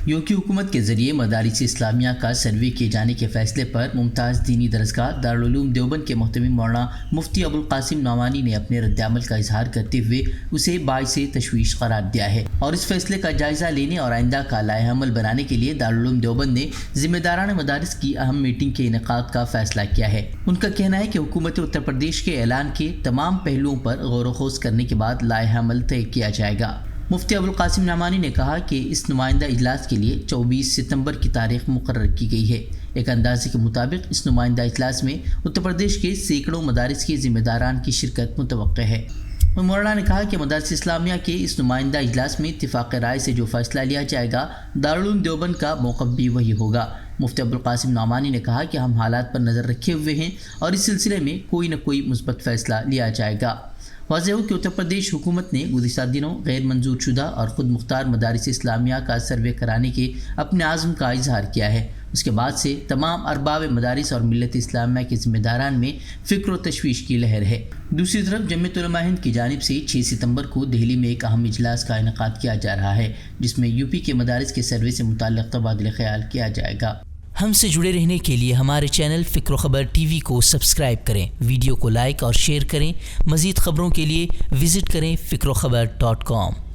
You کی حکومت کے ذریعے مدارس اسلامیہ کا سروے کیے جانے کے فیصلے پر ممتاز دینی درسگاہ دارالعلوم دیوبند کے محتمم مولانا مفتی ابوالقاسم نعمانی نے اپنے رد عمل کا اظہار کرتے ہوئے اسے باعث تشویش قرار دیا ہے اور اس فیصلے کا جائزہ لینے اور آئندہ کا لائحہ عمل بنانے کے لیے دارالعلوم دیوبند نے ذمہ داران مدارس کی اہم میٹنگ کے انعقاد کا فیصلہ کیا ہے۔ ان کا کہنا ہے کہ حکومت اتر پردیش کے اعلان کے تمام پہلوؤں پر غور و خوض کرنے کے بعد لائحہ عمل طے کیا جائے گا۔ مفتی ابوالقاسم نعمانی نے کہا کہ اس نمائندہ اجلاس کے لیے 24 ستمبر کی تاریخ مقرر کی گئی ہے۔ ایک اندازے کے مطابق اس نمائندہ اجلاس میں اتر پردیش کے سینکڑوں مدارس کے ذمہ داران کی شرکت متوقع ہے۔ مولانا نے کہا کہ مدارس اسلامیہ کے اس نمائندہ اجلاس میں اتفاق رائے سے جو فیصلہ لیا جائے گا، دارالعلوم دیوبند کا موقف بھی وہی ہوگا۔ مفتی ابوالقاسم نعمانی نے کہا کہ ہم حالات پر نظر رکھے ہوئے ہیں اور اس سلسلے میں کوئی نہ کوئی مثبت فیصلہ لیا جائے گا۔ واضح ہو کہ اتر پردیش حکومت نے گزشتہ دنوں غیر منظور شدہ اور خود مختار مدارس اسلامیہ کا سروے کرانے کے اپنے عزم کا اظہار کیا ہے۔ اس کے بعد سے تمام ارباب مدارس اور ملت اسلامیہ کے ذمہ داران میں فکر و تشویش کی لہر ہے۔ دوسری طرف جمعیت علماء ہند کی جانب سے 6 ستمبر کو دہلی میں ایک اہم اجلاس کا انعقاد کیا جا رہا ہے، جس میں یو پی کے مدارس کے سروے سے متعلق تبادلہ خیال کیا جائے گا۔ ہم سے جڑے رہنے کے لیے ہمارے چینل فکر و خبر ٹی وی کو سبسکرائب کریں، ویڈیو کو لائک اور شیئر کریں۔ مزید خبروں کے لیے وزٹ کریں فکروخبر.com۔